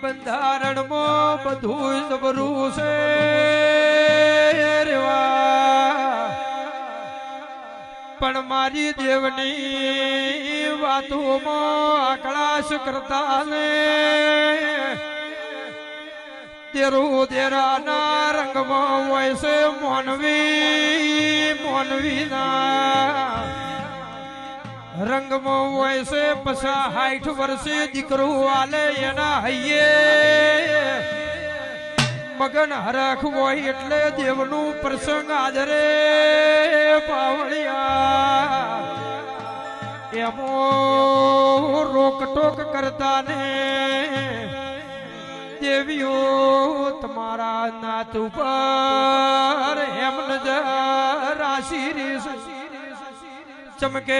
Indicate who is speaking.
Speaker 1: બંધારણમાં બધું જબરું છે પણ મારી દેવની વાતોમાં આકળાશ કરતા ને તેરું દેરાના રંગમાં હોય છે મોનવીના રંગમાં હોય છે 50-60 વર્ષે દીકરું આલે એના હૈયે મગન હરખ હોય એટલે દેવનું પ્રસંગ આદરે પાવળિયા એમો રોકટોક કરતા ને દેવીઓ તમારા નાત ઉપર એમ નજર આશીર્વાદ ચમકે